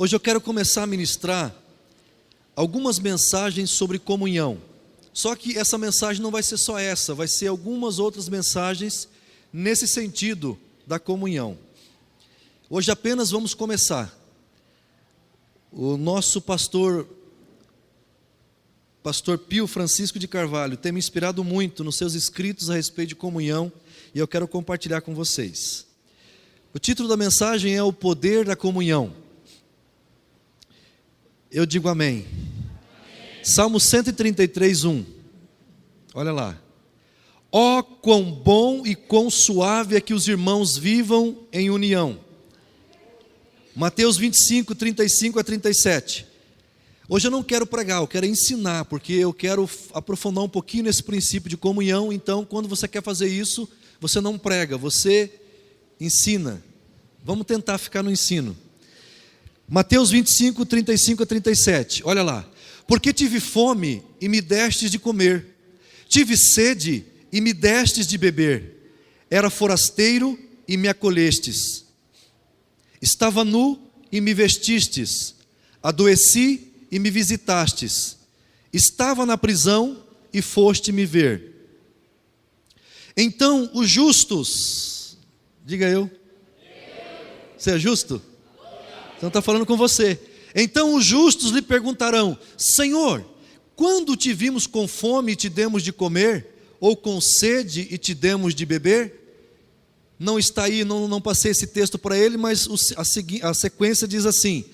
Hoje eu quero começar a ministrar algumas mensagens sobre comunhão. Só que essa mensagem não vai ser só essa, vai ser algumas outras mensagens nesse sentido da comunhão. Hoje apenas vamos começar. O nosso pastor Pio Francisco de Carvalho tem me inspirado muito nos seus escritos a respeito de comunhão e eu quero compartilhar com vocês. O título da mensagem é O Poder da Comunhão. Eu digo amém. Salmo 133, 1. Olha lá. Ó, quão bom e quão suave é que os irmãos vivam em união. Mateus 25, 35 a 37. Hoje eu não quero pregar, eu quero ensinar, porque eu quero aprofundar um pouquinho nesse princípio de comunhão. Então, quando você quer fazer isso, você não prega, você ensina. Vamos tentar ficar no ensino. Mateus 25, 35 a 37, olha lá. Porque tive fome e me destes de comer, tive sede e me destes de beber, era forasteiro e me acolhestes, estava nu e me vestistes, adoeci e me visitastes, estava na prisão e foste me ver. Então os justos, diga eu, você é justo? Então está falando com você. Então os justos lhe perguntarão: Senhor, quando te vimos com fome e te demos de comer, ou com sede e te demos de beber? Não está aí, não passei esse texto para ele, mas a sequência diz assim: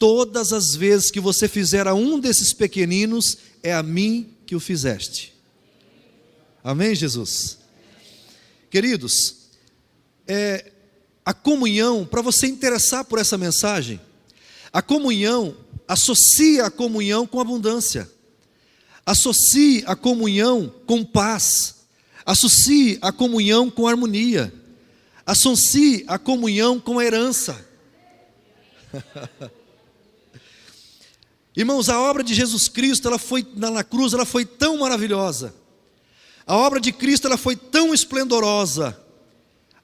todas as vezes que você fizer a um desses pequeninos, é a mim que o fizeste. Amém, Jesus? Queridos, a comunhão, para você interessar por essa mensagem, a comunhão, associa a comunhão com abundância, associe a comunhão com paz, associe a comunhão com harmonia, associe a comunhão com herança. Irmãos, a obra de Jesus Cristo, ela foi na cruz, ela foi tão maravilhosa. A obra de Cristo, ela foi tão esplendorosa.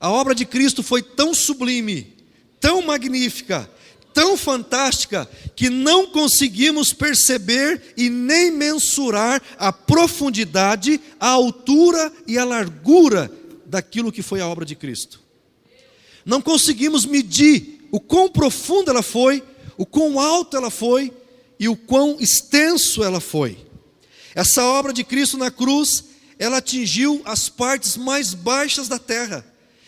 A obra de Cristo foi tão sublime, tão magnífica, tão fantástica, que não conseguimos perceber e nem mensurar a profundidade, a altura e a largura daquilo que foi a obra de Cristo. Não conseguimos medir o quão profunda ela foi, o quão alto ela foi e o quão extenso ela foi. Essa obra de Cristo na cruz, ela atingiu as partes mais baixas da terra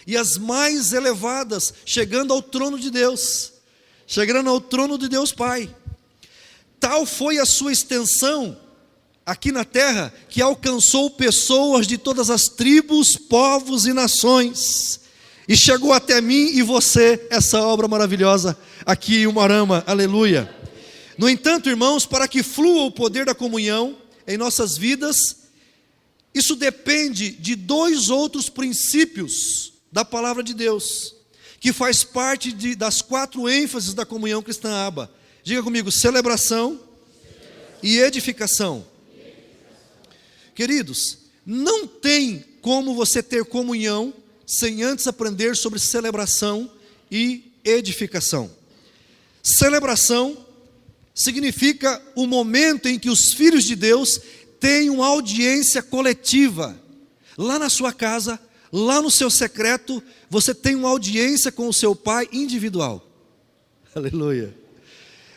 e as mais elevadas, chegando ao trono de Deus, chegando ao trono de Deus Pai. Tal foi a sua extensão aqui na terra, que alcançou pessoas de todas as tribos, povos e nações, e chegou até mim e você, essa obra maravilhosa aqui em Umuarama, aleluia. No entanto, irmãos, para que flua o poder da comunhão em nossas vidas, isso depende de dois outros princípios da palavra de Deus, que faz parte das 4 ênfases da comunhão cristã Aba. Diga comigo: celebração e edificação. Queridos, não tem como você ter comunhão sem antes aprender sobre celebração e edificação. Celebração significa o momento em que os filhos de Deus têm uma audiência coletiva. Lá na sua casa, lá no seu secreto, você tem uma audiência com o seu Pai individual. Aleluia.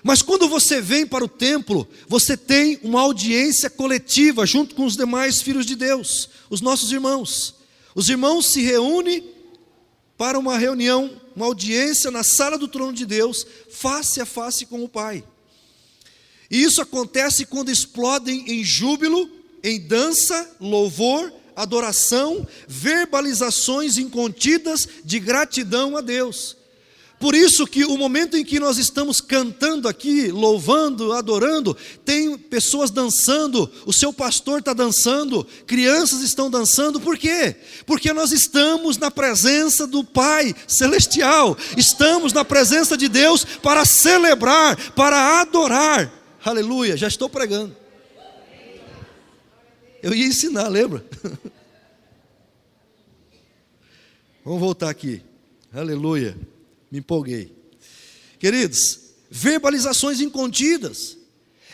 Mas quando você vem para o templo, você tem uma audiência coletiva junto com os demais filhos de Deus, os nossos irmãos. Os irmãos se reúnem para uma reunião, uma audiência na sala do trono de Deus, face a face com o Pai. E isso acontece quando explodem em júbilo, em dança, louvor, adoração, verbalizações incontidas de gratidão a Deus. Por isso que o momento em que nós estamos cantando aqui, louvando, adorando, tem pessoas dançando, o seu pastor está dançando, crianças estão dançando. Por quê? Porque nós estamos na presença do Pai Celestial, estamos na presença de Deus para celebrar, para adorar. Aleluia, já estou pregando. Eu ia ensinar, lembra? Vamos voltar aqui. Aleluia. Me empolguei. Queridos, verbalizações incontidas.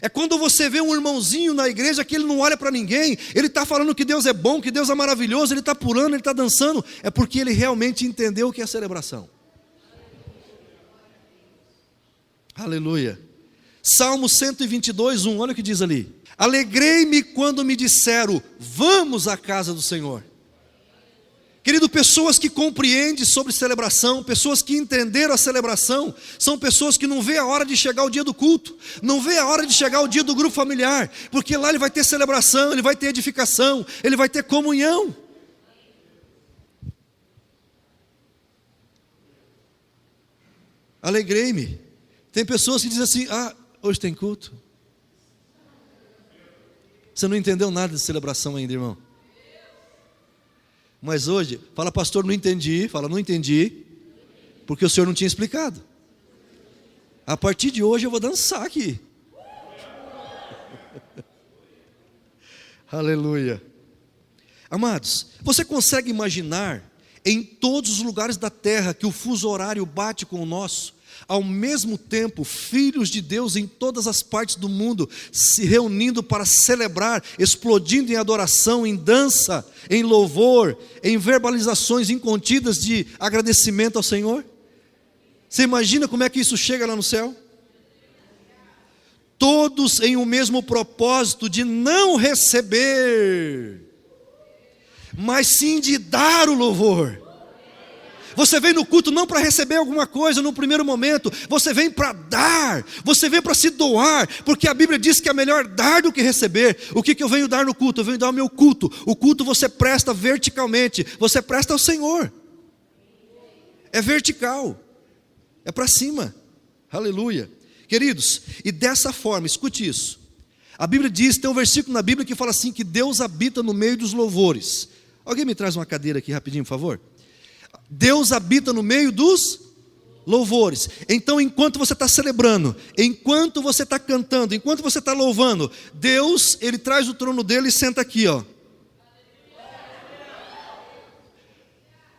É quando você vê um irmãozinho na igreja que ele não olha para ninguém, ele está falando que Deus é bom, que Deus é maravilhoso, ele está pulando, ele está dançando, é porque ele realmente entendeu o que é celebração. Aleluia. Salmo 122, 1, olha o que diz ali: alegrei-me quando me disseram, vamos à casa do Senhor. Querido, pessoas que compreendem sobre celebração, pessoas que entenderam a celebração, são pessoas que não vê a hora de chegar o dia do culto, não vê a hora de chegar o dia do grupo familiar, porque lá ele vai ter celebração, ele vai ter edificação, ele vai ter comunhão. Alegrei-me. Tem pessoas que dizem assim, hoje tem culto. Você não entendeu nada de celebração ainda, irmão. Mas hoje, fala, pastor, não entendi. Fala, não entendi, porque o senhor não tinha explicado. A partir de hoje eu vou dançar aqui. Aleluia. Amados, você consegue imaginar em todos os lugares da terra que o fuso horário bate com o nosso? Ao mesmo tempo, filhos de Deus em todas as partes do mundo se reunindo para celebrar, explodindo em adoração, em dança, em louvor, em verbalizações incontidas de agradecimento ao Senhor. Você imagina como é que isso chega lá no céu? Todos em um mesmo propósito de não receber, mas sim de dar o louvor. Você vem no culto não para receber alguma coisa no primeiro momento, você vem para dar, você vem para se doar, porque a Bíblia diz que é melhor dar do que receber. O que eu venho dar no culto? Eu venho dar o meu culto. O culto você presta verticalmente, você presta ao Senhor. É vertical, é para cima. Aleluia. Queridos, e dessa forma, escute isso. A Bíblia diz, tem um versículo na Bíblia que fala assim, que Deus habita no meio dos louvores. Alguém me traz uma cadeira aqui rapidinho, por favor? Deus habita no meio dos louvores. Então, enquanto você está celebrando, enquanto você está cantando, enquanto você está louvando, Deus, Ele traz o trono dele e senta aqui, ó.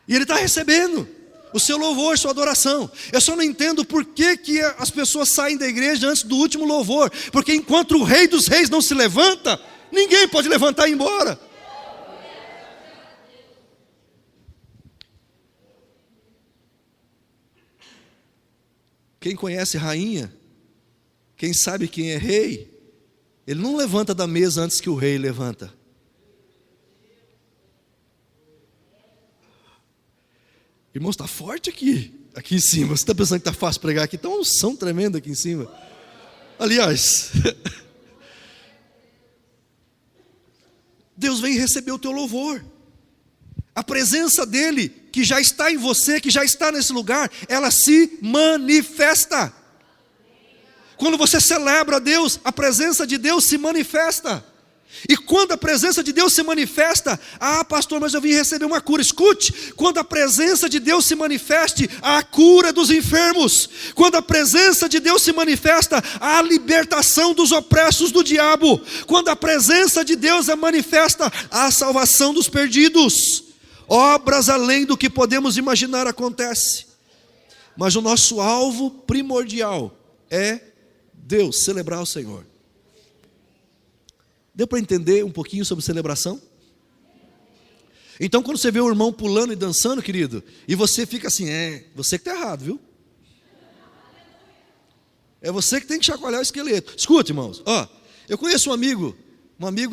E Ele está recebendo o seu louvor, sua adoração. Eu só não entendo por que as pessoas saem da igreja antes do último louvor, porque enquanto o Rei dos Reis não se levanta, ninguém pode levantar e ir embora. Quem conhece rainha, quem sabe quem é rei, ele não levanta da mesa antes que o rei levanta. Irmão, está forte aqui em cima. Você está pensando que está fácil pregar aqui? Está uma unção tremenda aqui em cima. Aliás, Deus vem receber o teu louvor. A presença dEle, que já está em você, que já está nesse lugar, ela se manifesta. Quando você celebra a Deus, a presença de Deus se manifesta. E quando a presença de Deus se manifesta, pastor, mas eu vim receber uma cura. Escute, quando a presença de Deus se manifeste, há a cura dos enfermos. Quando a presença de Deus se manifesta, há a libertação dos opressos do diabo. Quando a presença de Deus é manifesta, há a salvação dos perdidos. Obras além do que podemos imaginar acontece. Mas o nosso alvo primordial é Deus, celebrar o Senhor. Deu para entender um pouquinho sobre celebração? Então quando você vê o irmão pulando e dançando, querido, e você fica assim, você que está errado, viu? É você que tem que chacoalhar o esqueleto. Escute, irmãos, eu conheço um amigo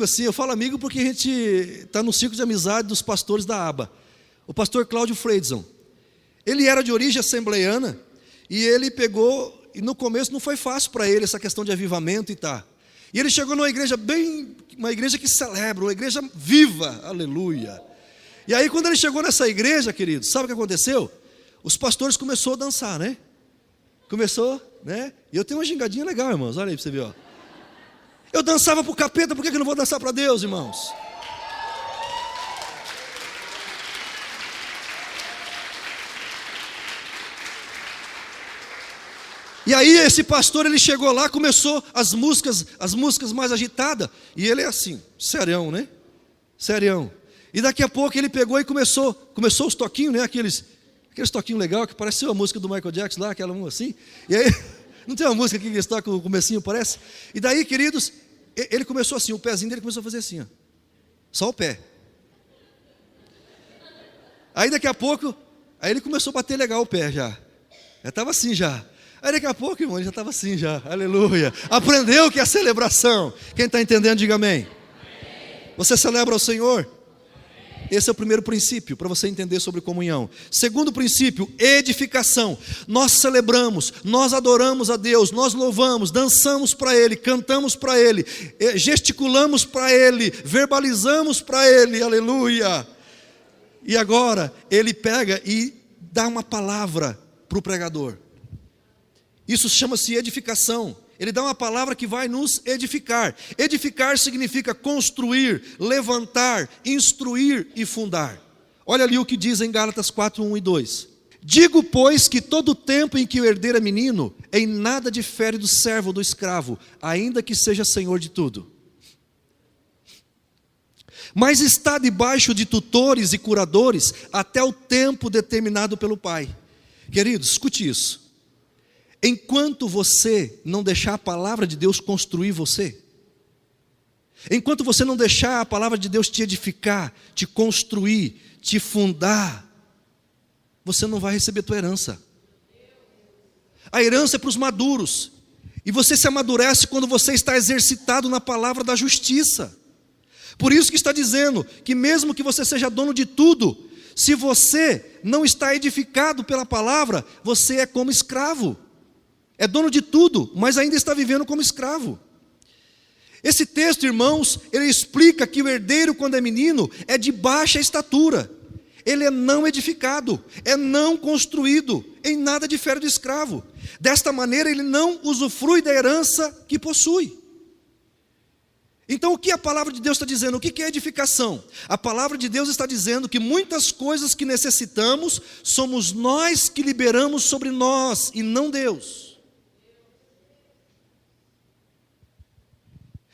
assim, eu falo amigo porque a gente está no ciclo de amizade dos pastores da aba. O pastor Cláudio Freidson. Ele era de origem assembleiana, e ele pegou, e no começo não foi fácil para ele essa questão de avivamento e tá. E ele chegou numa igreja uma igreja que celebra, uma igreja viva, aleluia. E aí quando ele chegou nessa igreja, querido, sabe o que aconteceu? Os pastores começaram a dançar, né? E eu tenho uma gingadinha legal, irmãos, olha aí para você ver, ó. Eu dançava para o capeta, por que eu não vou dançar para Deus, irmãos? E aí esse pastor, ele chegou lá, começou as músicas mais agitadas, e ele é assim, serião, né? Serião. E daqui a pouco ele pegou e começou os toquinhos, né? Aqueles toquinhos legais, que pareceu a música do Michael Jackson lá, aquela assim. E aí, Não tem uma música aqui que eles tocam no comecinho, parece? E daí, queridos, ele começou assim, o pezinho dele começou a fazer assim, ó. Só o pé. Aí daqui a pouco, aí ele começou a bater legal o pé já. Já estava assim já. Aí daqui a pouco, irmão, ele já estava assim já. Aleluia. Aprendeu o que é celebração. Quem está entendendo, diga amém. Você celebra o Senhor? Esse é o primeiro princípio para você entender sobre comunhão. Segundo princípio, edificação. Nós celebramos, nós adoramos a Deus, nós louvamos, dançamos para Ele, cantamos para Ele, gesticulamos para Ele, verbalizamos para Ele, aleluia. E agora, Ele pega e dá uma palavra para o pregador. Isso chama-se edificação. Ele dá uma palavra que vai nos edificar. Edificar significa construir, levantar, instruir e fundar. Olha ali o que diz em Gálatas 4, 1 e 2. Digo, pois, que todo o tempo em que o herdeiro é menino, em nada difere do servo ou do escravo, ainda que seja senhor de tudo. Mas está debaixo de tutores e curadores até o tempo determinado pelo Pai. Queridos, escute isso. Enquanto você não deixar a palavra de Deus construir você, enquanto você não deixar a palavra de Deus te edificar, te construir, te fundar, você não vai receber a tua herança. A herança é para os maduros, e você se amadurece quando você está exercitado na palavra da justiça. Por isso que está dizendo que mesmo que você seja dono de tudo, se você não está edificado pela palavra, você é como escravo. É dono de tudo, mas ainda está vivendo como escravo. Esse texto, irmãos, ele explica que o herdeiro, quando é menino, é de baixa estatura. Ele é não edificado, é não construído, em nada difere do escravo. Desta maneira, ele não usufrui da herança que possui. Então, o que a palavra de Deus está dizendo? O que é edificação? A palavra de Deus está dizendo que muitas coisas que necessitamos, somos nós que liberamos sobre nós, e não Deus.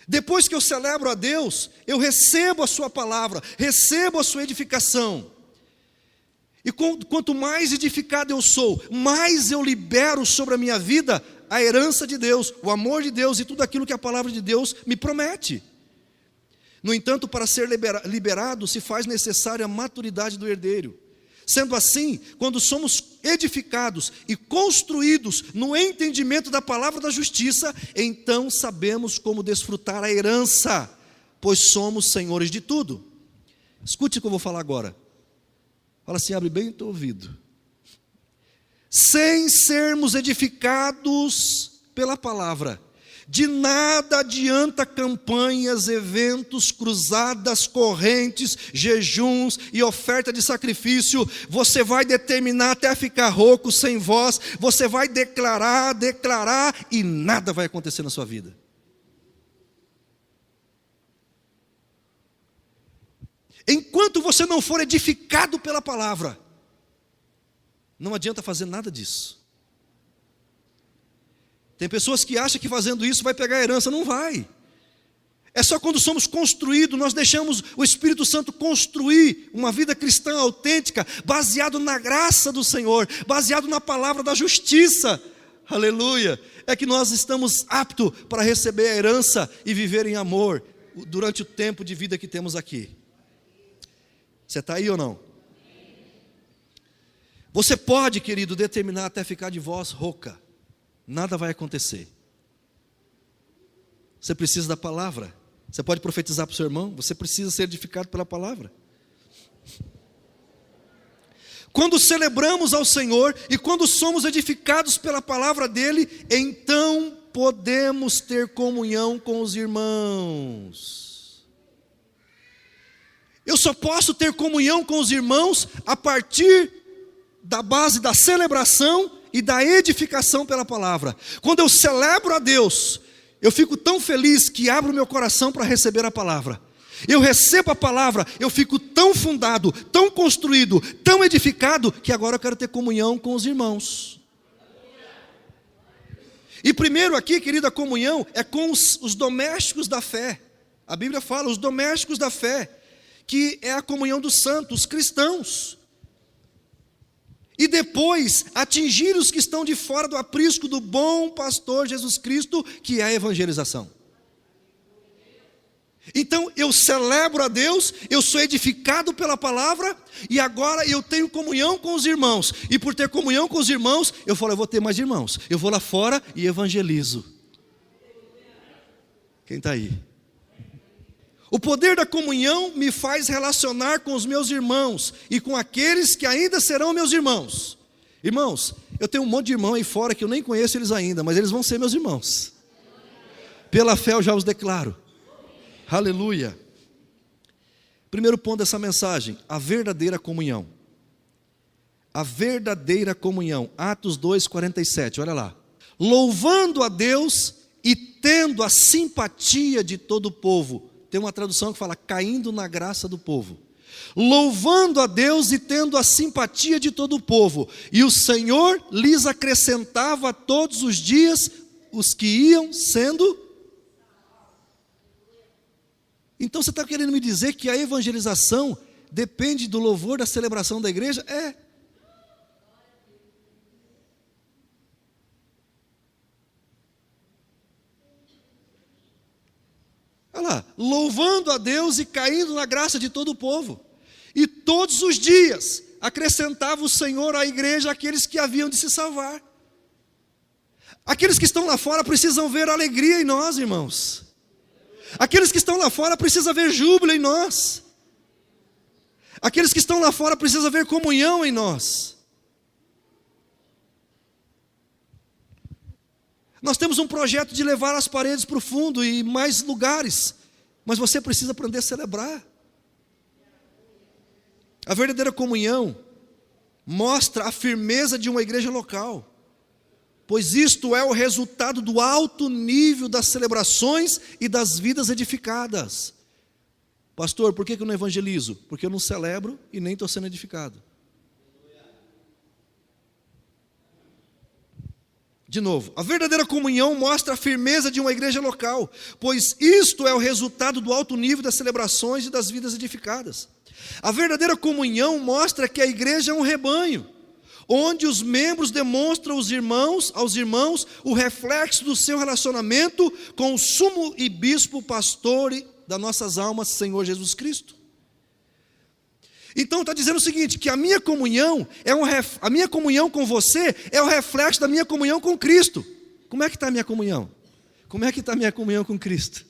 Depois que eu celebro a Deus, eu recebo a sua palavra, recebo a sua edificação. E quanto mais edificado eu sou, mais eu libero sobre a minha vida a herança de Deus, o amor de Deus e tudo aquilo que a palavra de Deus me promete. No entanto, para ser liberado, se faz necessária a maturidade do herdeiro. Sendo assim, quando somos edificados e construídos no entendimento da palavra da justiça, então sabemos como desfrutar a herança, pois somos senhores de tudo. Escute o que eu vou falar agora. Fala assim, abre bem o teu ouvido. Sem sermos edificados pela palavra, de nada adianta campanhas, eventos, cruzadas, correntes, jejuns e oferta de sacrifício. Você vai determinar até ficar rouco, sem voz. Você vai declarar e nada vai acontecer na sua vida. Enquanto você não for edificado pela palavra, não adianta fazer nada disso. Tem pessoas que acham que fazendo isso vai pegar a herança, não vai. É só quando somos construídos, nós deixamos o Espírito Santo construir uma vida cristã autêntica, baseado na graça do Senhor, baseado na palavra da justiça, aleluia, é que nós estamos aptos para receber a herança e viver em amor durante o tempo de vida que temos aqui. Você está aí ou não? Você pode, querido, determinar até ficar de voz rouca. Nada vai acontecer. Você precisa da palavra. Você pode profetizar para o seu irmão. Você precisa ser edificado pela palavra. Quando celebramos ao Senhor e quando somos edificados pela palavra dEle, então podemos ter comunhão com os irmãos. Eu só posso ter comunhão com os irmãos a partir da base da celebração e da edificação pela palavra. Quando eu celebro a Deus, eu fico tão feliz que abro meu coração para receber a palavra. Eu recebo a palavra, eu fico tão fundado, tão construído, tão edificado, que agora eu quero ter comunhão com os irmãos. E primeiro aqui, querida, a comunhão é com os domésticos da fé. A Bíblia fala, os domésticos da fé, que é a comunhão dos santos, os cristãos. e depois atingir os que estão de fora do aprisco do bom pastor Jesus Cristo, que é a evangelização. Então eu celebro a Deus, eu sou edificado pela palavra, e agora eu tenho comunhão com os irmãos, e por ter comunhão com os irmãos, eu falo, eu vou ter mais irmãos, eu vou lá fora e evangelizo. Quem está aí? O poder da comunhão me faz relacionar com os meus irmãos, e com aqueles que ainda serão meus irmãos. Irmãos, eu tenho um monte de irmão aí fora, que eu nem conheço eles ainda, mas eles vão ser meus irmãos. Pela fé eu já os declaro. Aleluia. Primeiro ponto dessa mensagem, a verdadeira comunhão. A verdadeira comunhão. Atos 2:47, olha lá. Louvando a Deus e tendo a simpatia de todo o povo. Tem uma tradução que fala, caindo na graça do povo. Louvando a Deus e tendo a simpatia de todo o povo. E o Senhor lhes acrescentava todos os dias os que iam sendo. Então você está querendo me dizer que a evangelização depende do louvor da celebração da igreja? É. Olha lá, louvando a Deus e caindo na graça de todo o povo. E todos os dias acrescentava o Senhor à igreja aqueles que haviam de se salvar. Aqueles que estão lá fora precisam ver alegria em nós, irmãos. Aqueles que estão lá fora precisam ver júbilo em nós. Aqueles que estão lá fora precisam ver comunhão em nós. Nós temos um projeto de levar as paredes para o fundo e mais lugares, mas você precisa aprender a celebrar. A verdadeira comunhão mostra a firmeza de uma igreja local, pois isto é o resultado do alto nível das celebrações e das vidas edificadas. Pastor, por que eu não evangelizo? Porque eu não celebro e nem estou sendo edificado. De novo, a verdadeira comunhão mostra a firmeza de uma igreja local, pois isto é o resultado do alto nível das celebrações e das vidas edificadas. A verdadeira comunhão mostra que a igreja é um rebanho, onde os membros demonstram aos irmãos o reflexo do seu relacionamento com o sumo e bispo pastor das nossas almas, Senhor Jesus Cristo. Então está dizendo o seguinte, que a minha comunhão a minha comunhão com você é o reflexo da minha comunhão com Cristo. Como é que está a minha comunhão? Como é que está a minha comunhão com Cristo?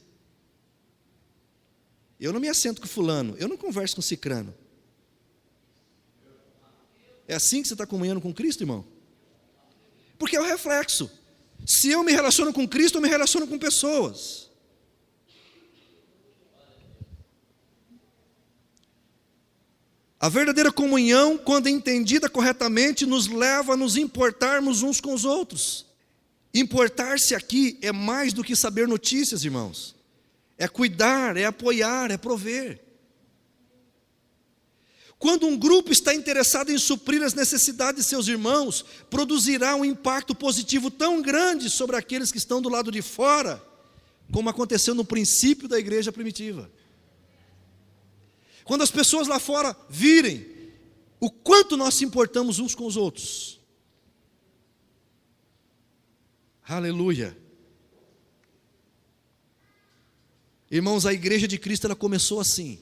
Eu não me assento com fulano, eu não converso com cicrano. É assim que você está comunhando com Cristo, irmão? Porque é o reflexo. Se eu me relaciono com Cristo, eu me relaciono com pessoas. A verdadeira comunhão, quando entendida corretamente, nos leva a nos importarmos uns com os outros. Importar-se aqui é mais do que saber notícias, irmãos. É cuidar, é apoiar, é prover. Quando um grupo está interessado em suprir as necessidades de seus irmãos, produzirá um impacto positivo tão grande sobre aqueles que estão do lado de fora, como aconteceu no princípio da igreja primitiva. Quando as pessoas lá fora virem o quanto nós se importamos uns com os outros. Aleluia. Irmãos, a igreja de Cristo ela começou assim.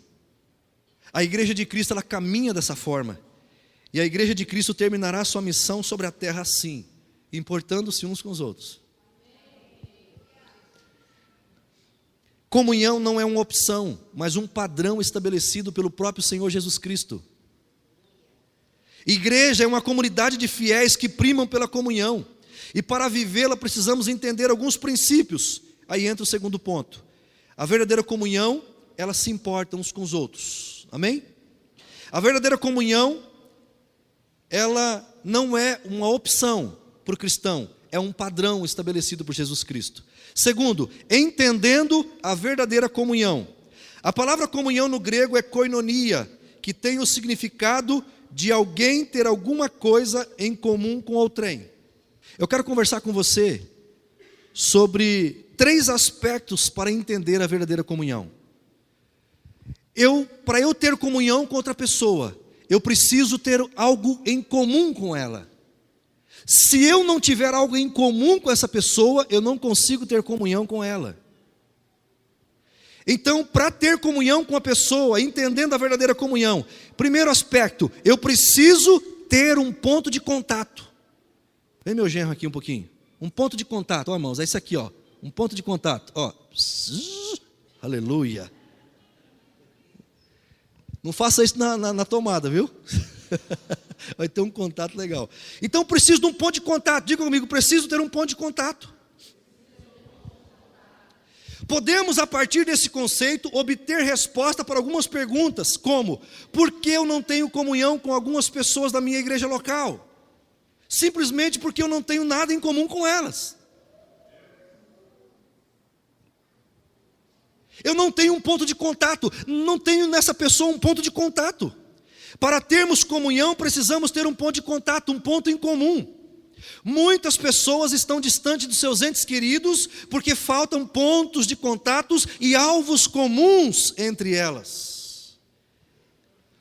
A igreja de Cristo ela caminha dessa forma. E a igreja de Cristo terminará sua missão sobre a terra assim, importando-se uns com os outros. Comunhão não é uma opção, mas um padrão estabelecido pelo próprio Senhor Jesus Cristo. Igreja é uma comunidade de fiéis que primam pela comunhão. E para vivê-la precisamos entender alguns princípios. Aí entra o segundo ponto. A verdadeira comunhão, ela se importa uns com os outros. Amém? A verdadeira comunhão, ela não é uma opção para o cristão, é um padrão estabelecido por Jesus Cristo. Segundo, entendendo a verdadeira comunhão. A palavra comunhão no grego é koinonia, que tem o significado de alguém ter alguma coisa em comum com outrem. Eu quero conversar com você sobre 3 aspectos para entender a verdadeira comunhão. Para eu ter comunhão com outra pessoa, eu preciso ter algo em comum com ela. Se eu não tiver algo em comum com essa pessoa, eu não consigo ter comunhão com ela. Então, para ter comunhão com a pessoa, entendendo a verdadeira comunhão, primeiro aspecto, eu preciso ter um ponto de contato. Vem meu genro aqui um pouquinho. Um ponto de contato, ó irmãos, é isso aqui, ó. Um ponto de contato, ó. Aleluia. Não faça isso na tomada, viu? Vai ter um contato legal. Então preciso de um ponto de contato. Diga comigo, preciso ter um ponto de contato. Podemos, a partir desse conceito, obter resposta para algumas perguntas, como: por que eu não tenho comunhão com algumas pessoas da minha igreja local? Simplesmente porque eu não tenho nada em comum com elas. Eu não tenho um ponto de contato, não tenho nessa pessoa um ponto de contato. Para termos comunhão, precisamos ter um ponto de contato, um ponto em comum. Muitas pessoas estão distantes dos seus entes queridos porque faltam pontos de contatos e alvos comuns entre elas.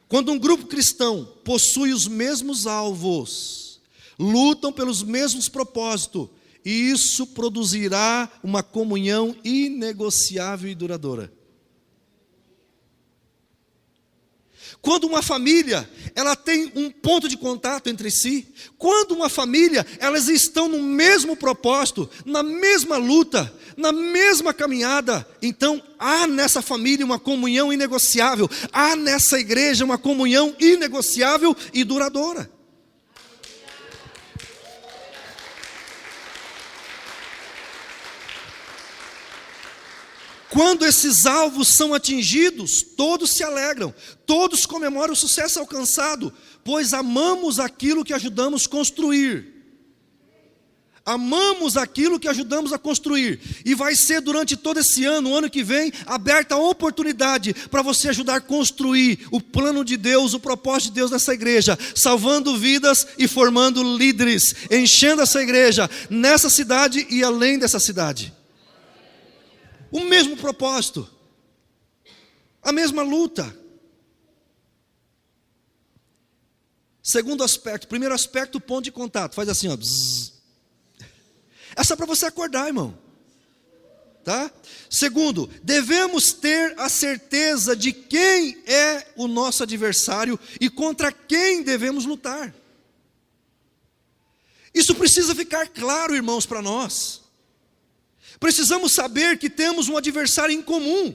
Quando um grupo cristão possui os mesmos alvos, lutam pelos mesmos propósitos, e isso produzirá uma comunhão inegociável e duradoura. Quando uma família, ela tem um ponto de contato entre si, quando uma família, elas estão no mesmo propósito, na mesma luta, na mesma caminhada, então há nessa família uma comunhão inegociável, há nessa igreja uma comunhão inegociável e duradoura. Quando esses alvos são atingidos, todos se alegram, todos comemoram o sucesso alcançado, pois amamos aquilo que ajudamos a construir. Amamos aquilo que ajudamos a construir. E vai ser durante todo esse ano, o ano que vem, aberta a oportunidade para você ajudar a construir o plano de Deus, o propósito de Deus nessa igreja, salvando vidas e formando líderes, enchendo essa igreja nessa cidade e além dessa cidade. O mesmo propósito, a mesma luta. Segundo aspecto, primeiro aspecto, o ponto de contato. Faz assim, ó. Bzz. É só para você acordar, irmão. Tá? Segundo, devemos ter a certeza de quem é o nosso adversário e contra quem devemos lutar. Isso precisa ficar claro, irmãos, para nós. Precisamos saber que temos um adversário em comum.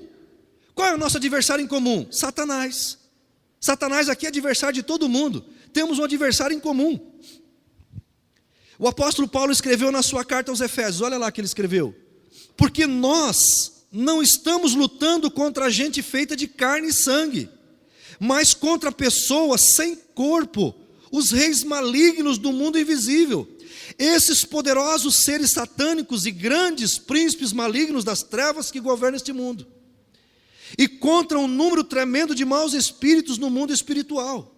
Qual é o nosso adversário em comum? Satanás. Satanás aqui é adversário de todo mundo. Temos um adversário em comum. O apóstolo Paulo escreveu na sua carta aos Efésios, olha lá que ele escreveu: porque nós não estamos lutando contra gente feita de carne e sangue, mas contra pessoas sem corpo, os reis malignos do mundo invisível, esses poderosos seres satânicos e grandes príncipes malignos das trevas que governam este mundo, e contra um número tremendo de maus espíritos no mundo espiritual.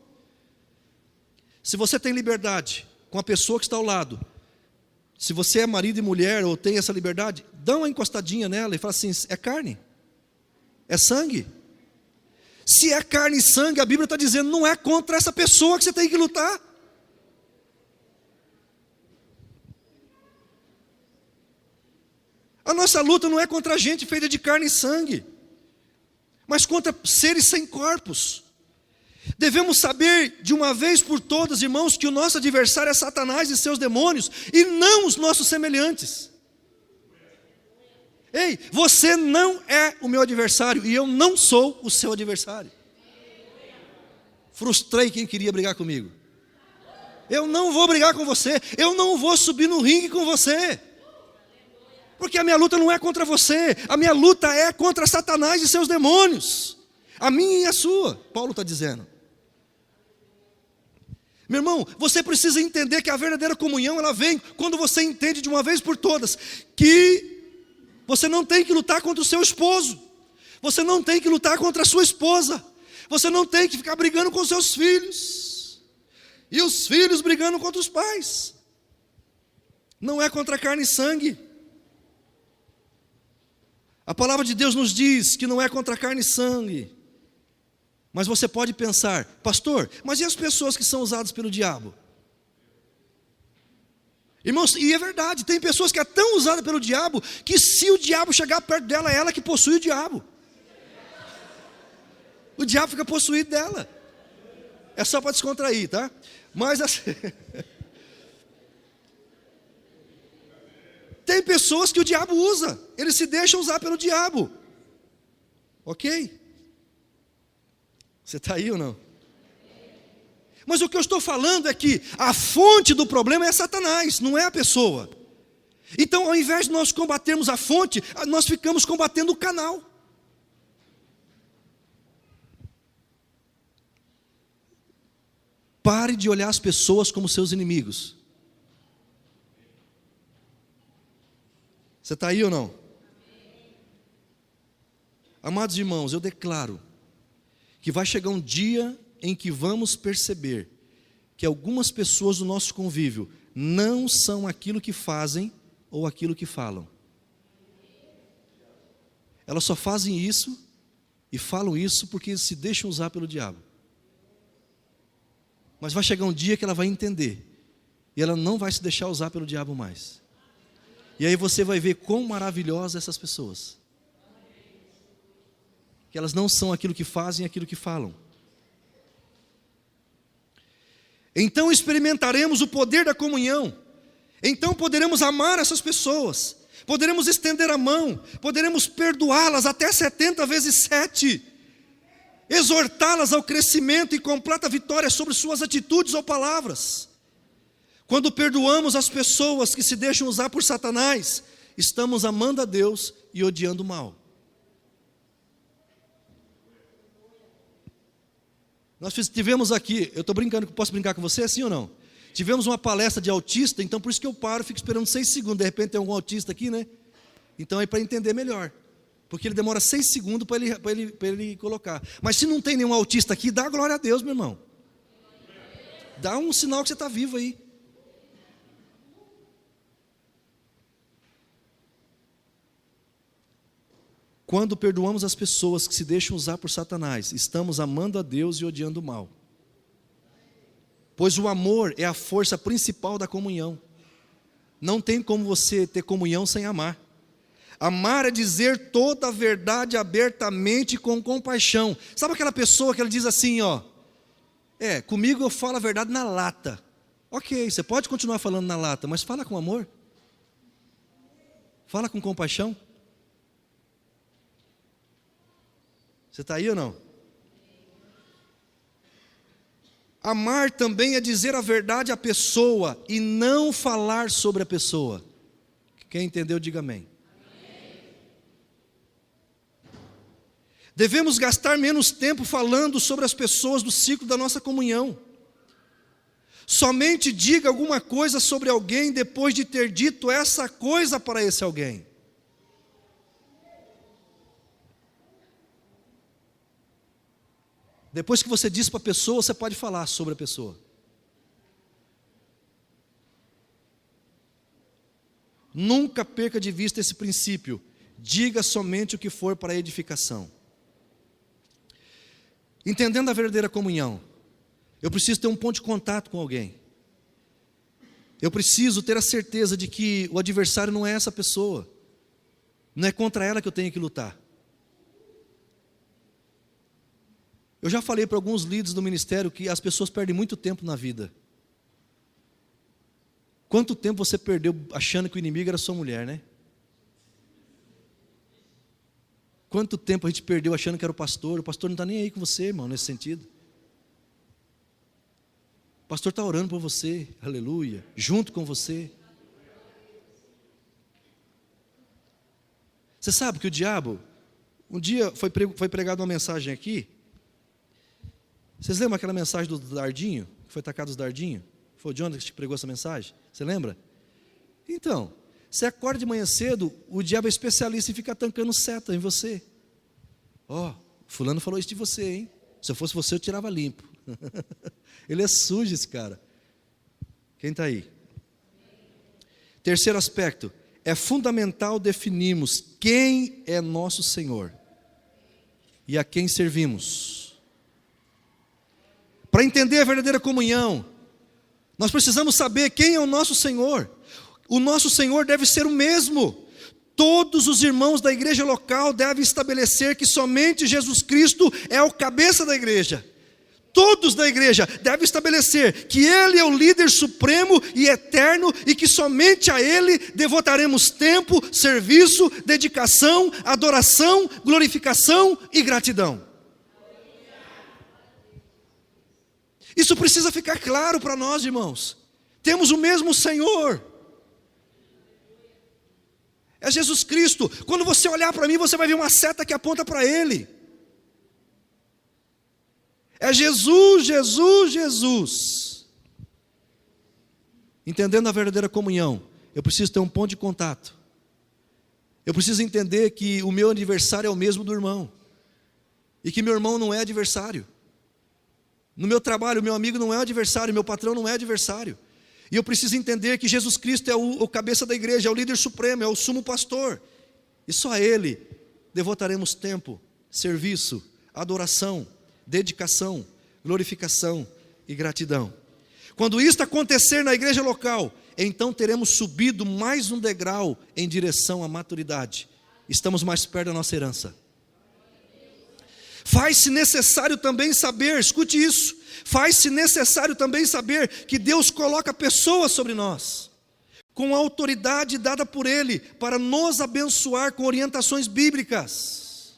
Se você tem liberdade com a pessoa que está ao lado, se você é marido e mulher ou tem essa liberdade, dá uma encostadinha nela e fala assim: é carne? É sangue? Se é carne e sangue, a Bíblia está dizendo, não é contra essa pessoa que você tem que lutar. A nossa luta não é contra gente feita de carne e sangue, mas contra seres sem corpos. Devemos saber de uma vez por todas, irmãos, que o nosso adversário é Satanás e seus demônios, e não os nossos semelhantes. Ei, você não é o meu adversário, e eu não sou o seu adversário. Frustrei quem queria brigar comigo. Eu não vou brigar com você, eu não vou subir no ringue com você. Porque a minha luta não é contra você, a minha luta é contra Satanás e seus demônios. A minha e a sua, Paulo está dizendo. Meu irmão, você precisa entender que a verdadeira comunhão, ela vem quando você entende de uma vez por todas, que você não tem que lutar contra o seu esposo, você não tem que lutar contra a sua esposa, você não tem que ficar brigando com os seus filhos, e os filhos brigando contra os pais. Não é contra carne e sangue. A palavra de Deus nos diz que não é contra carne e sangue, Mas você pode pensar, pastor, mas e as pessoas que são usadas pelo diabo? Irmãos, e é verdade, tem pessoas que é tão usada pelo diabo, que se o diabo chegar perto dela, é ela que possui o diabo. O diabo fica possuído dela. É só para descontrair, tá? Mas assim... Tem pessoas que o diabo usa, eles se deixam usar pelo diabo. Ok? Você está aí ou não? Mas o que eu estou falando é que a fonte do problema é Satanás, não é a pessoa. Então, ao invés de nós combatermos a fonte, nós ficamos combatendo o canal. Pare de olhar as pessoas como seus inimigos. Você está aí ou não? Amados irmãos, eu declaro que vai chegar um dia em que vamos perceber que algumas pessoas do nosso convívio não são aquilo que fazem ou aquilo que falam. Elas só fazem isso e falam isso porque se deixam usar pelo diabo. Mas vai chegar um dia que ela vai entender e ela não vai se deixar usar pelo diabo mais. E aí você vai ver quão maravilhosas essas pessoas. Que elas não são aquilo que fazem, aquilo que falam. Então experimentaremos o poder da comunhão. Então poderemos amar essas pessoas. Poderemos estender a mão. Poderemos perdoá-las até 70 vezes 7. Exortá-las ao crescimento e completa vitória sobre suas atitudes ou palavras. Quando perdoamos as pessoas que se deixam usar por Satanás, estamos amando a Deus e odiando o mal. Nós tivemos aqui, eu estou brincando, posso brincar com você, sim ou não? Tivemos uma palestra de autista, então por isso que eu paro, fico esperando 6 segundos, de repente tem algum autista aqui, né? Então é para entender melhor, porque ele demora 6 segundos para ele colocar. Mas se não tem nenhum autista aqui, dá glória a Deus, meu irmão. Dá um sinal que você está vivo aí. Quando perdoamos as pessoas que se deixam usar por Satanás, estamos amando a Deus e odiando o mal. Pois o amor é a força principal da comunhão. Não tem como você ter comunhão sem amar. Amar é dizer toda a verdade abertamente e com compaixão. Sabe aquela pessoa que ela diz assim, ó, comigo eu falo a verdade na lata. Ok, você pode continuar falando na lata, mas fala com amor. Fala com compaixão. Você está aí ou não? Amar também é dizer a verdade à pessoa e não falar sobre a pessoa. Quem entendeu, diga amém. Devemos gastar menos tempo falando sobre as pessoas do ciclo da nossa comunhão. Somente diga alguma coisa sobre alguém depois de ter dito essa coisa para esse alguém. Depois que você diz para a pessoa, você pode falar sobre a pessoa. Nunca perca de vista esse princípio. Diga somente o que for para a edificação. Entendendo a verdadeira comunhão, eu preciso ter um ponto de contato com alguém. Eu preciso ter a certeza de que o adversário não é essa pessoa. Não é contra ela que eu tenho que lutar. Eu já falei para alguns líderes do ministério que as pessoas perdem muito tempo na vida. Quanto tempo você perdeu achando que o inimigo era sua mulher, né? Quanto tempo a gente perdeu achando que era o pastor não está nem aí com você, irmão, nesse sentido. O pastor está orando por você, aleluia, junto com você. Você sabe que o diabo, um dia foi pregada uma mensagem aqui. Vocês lembram aquela mensagem do dardinho? Que foi atacado os dardinhos? Foi o Jonathan que pregou essa mensagem? Você lembra? Então, você acorda de manhã cedo, o diabo é especialista em ficar tancando seta em você. Fulano falou isso de você, hein? Se eu fosse você, eu tirava limpo. Ele é sujo, esse cara. Quem está aí? Terceiro aspecto, é fundamental definirmos quem é nosso Senhor e a quem servimos. Para entender a verdadeira comunhão, nós precisamos saber quem é o nosso Senhor. O nosso Senhor deve ser o mesmo. Todos os irmãos da igreja local devem estabelecer que somente Jesus Cristo é o cabeça da igreja. Todos da igreja devem estabelecer que Ele é o líder supremo e eterno e que somente a Ele devotaremos tempo, serviço, dedicação, adoração, glorificação e gratidão. Isso precisa ficar claro para nós, irmãos. Temos o mesmo Senhor. É Jesus Cristo. Quando você olhar para mim, você vai ver uma seta que aponta para Ele. É Jesus, Jesus, Jesus. Entendendo a verdadeira comunhão, eu preciso ter um ponto de contato. Eu preciso entender que o meu adversário é o mesmo do irmão. E que meu irmão não é adversário. No meu trabalho, o meu amigo não é adversário, meu patrão não é adversário. E eu preciso entender que Jesus Cristo é o cabeça da igreja, é o líder supremo, é o sumo pastor. E só a Ele devotaremos tempo, serviço, adoração, dedicação, glorificação e gratidão. Quando isto acontecer na igreja local, então teremos subido mais um degrau em direção à maturidade. Estamos mais perto da nossa herança. Faz-se necessário também saber, escute isso, faz-se necessário também saber que Deus coloca pessoas sobre nós, com a autoridade dada por Ele, para nos abençoar com orientações bíblicas.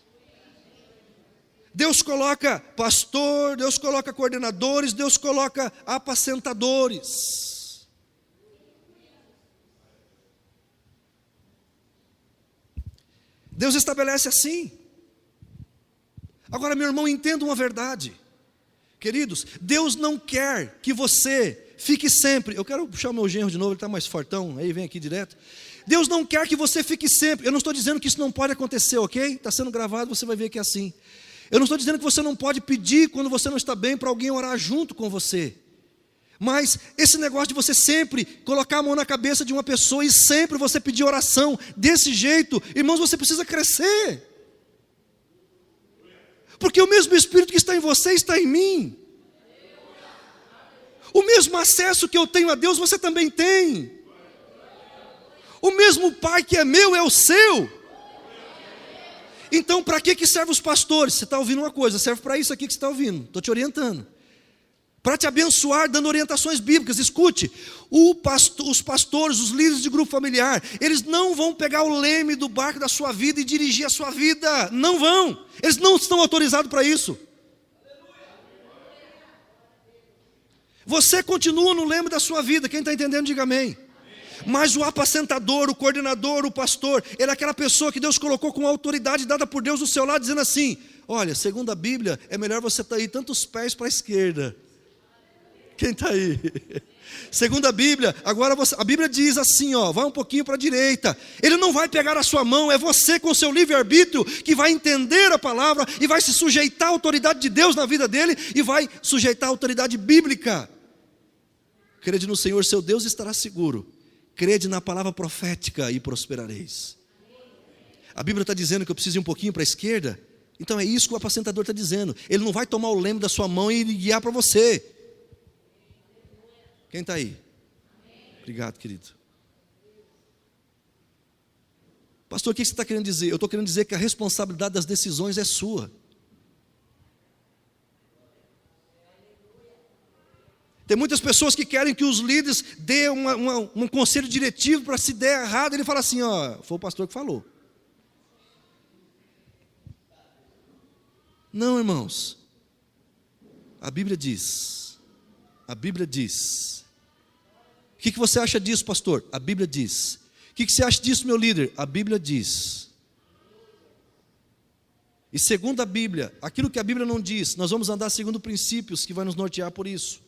Deus coloca pastor, Deus coloca coordenadores, Deus coloca apacentadores. Deus estabelece assim. Agora, meu irmão, entenda uma verdade. Queridos, Deus não quer que você fique sempre... Eu quero puxar o meu genro de novo, ele está mais fortão, aí vem aqui direto. Deus não quer que você fique sempre... Eu não estou dizendo que isso não pode acontecer, ok? Está sendo gravado, você vai ver que é assim. Eu não estou dizendo que você não pode pedir quando você não está bem para alguém orar junto com você. Mas esse negócio de você sempre colocar a mão na cabeça de uma pessoa e sempre você pedir oração desse jeito, irmãos, você precisa crescer. Porque o mesmo Espírito que está em você está em mim. O mesmo acesso que eu tenho a Deus, você também tem. O mesmo Pai que é meu é o seu. Então, para que servem os pastores? Você está ouvindo uma coisa, serve para isso aqui que você está ouvindo. Estou te orientando. Para te abençoar, dando orientações bíblicas. Escute, os pastores, os líderes de grupo familiar, eles não vão pegar o leme do barco da sua vida e dirigir a sua vida. Não vão. Eles não estão autorizados para isso. Você continua no leme da sua vida. Quem está entendendo, diga amém. Mas o apacentador, o coordenador, o pastor, ele é aquela pessoa que Deus colocou com autoridade dada por Deus do seu lado, dizendo assim: olha, segundo a Bíblia, é melhor você estar aí tantos pés para a esquerda. Quem está aí? Segundo a Bíblia, agora a Bíblia diz assim, ó, vai um pouquinho para a direita. Ele não vai pegar a sua mão, é você com o seu livre-arbítrio que vai entender a palavra e vai se sujeitar à autoridade de Deus na vida dele e vai sujeitar à autoridade bíblica. Crede no Senhor seu Deus e estará seguro. Crede na palavra profética e prosperareis. A Bíblia está dizendo que eu preciso ir um pouquinho para a esquerda. Então é isso que o apacentador está dizendo. Ele não vai tomar o leme da sua mão e guiar para você. Quem está aí? Obrigado, querido. Pastor, o que você está querendo dizer? Eu estou querendo dizer que a responsabilidade das decisões é sua. Tem muitas pessoas que querem que os líderes dêem um conselho diretivo para se der errado. Ele fala assim, ó, foi o pastor que falou. Não, irmãos. A Bíblia diz. A Bíblia diz. O que você acha disso, pastor? A Bíblia diz. O que você acha disso, meu líder? A Bíblia diz. E segundo a Bíblia, aquilo que a Bíblia não diz, nós vamos andar segundo princípios que vai nos nortear por isso.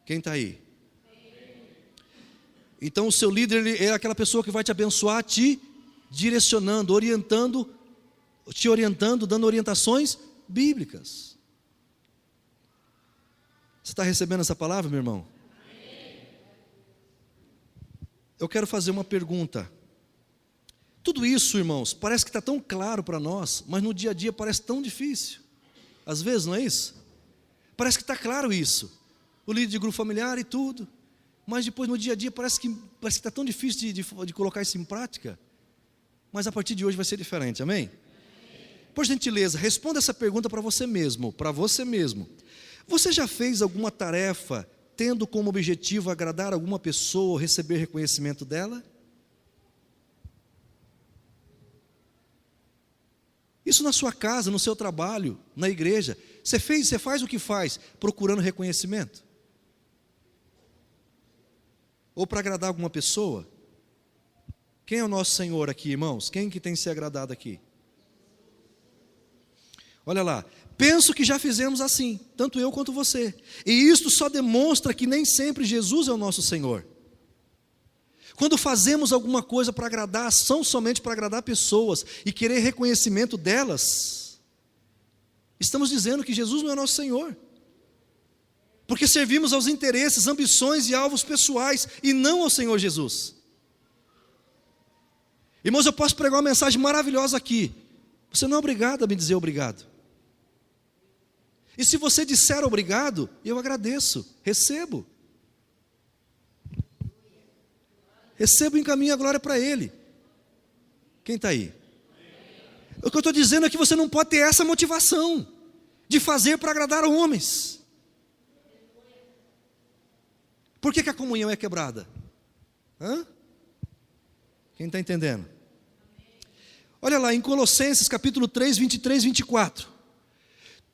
Quem está aí? Então o seu líder é aquela pessoa que vai te abençoar, te direcionando, te orientando, dando orientações bíblicas. Você está recebendo essa palavra, meu irmão? Eu quero fazer uma pergunta. Tudo isso, irmãos, parece que está tão claro para nós, mas no dia a dia parece tão difícil. Às vezes, não é isso? Parece que está claro isso. O líder de grupo familiar e tudo. Mas depois no dia a dia parece que está tão difícil de colocar isso em prática. Mas a partir de hoje vai ser diferente, amém? Por gentileza, responda essa pergunta para você mesmo, Você já fez alguma tarefa tendo como objetivo agradar alguma pessoa ou receber reconhecimento dela? Isso na sua casa, no seu trabalho, na igreja. Você faz o que faz procurando reconhecimento? Ou para agradar alguma pessoa? Quem é o nosso Senhor aqui, irmãos? Quem que tem se agradado aqui? Olha lá, penso que já fizemos assim, tanto eu quanto você. E isto só demonstra que nem sempre Jesus é o nosso Senhor. Quando fazemos alguma coisa para agradar, ação somente para agradar pessoas e querer reconhecimento delas, estamos dizendo que Jesus não é nosso Senhor. Porque servimos aos interesses, ambições e alvos pessoais e não ao Senhor Jesus. Irmãos, eu posso pregar uma mensagem maravilhosa aqui. Você não é obrigado a me dizer obrigado. E se você disser obrigado, eu agradeço, recebo. Recebo e encaminho a glória para Ele. Quem está aí? O que eu estou dizendo é que você não pode ter essa motivação de fazer para agradar homens. Por que a comunhão é quebrada? Quem está entendendo? Olha lá, em Colossenses capítulo 3, 23, 24.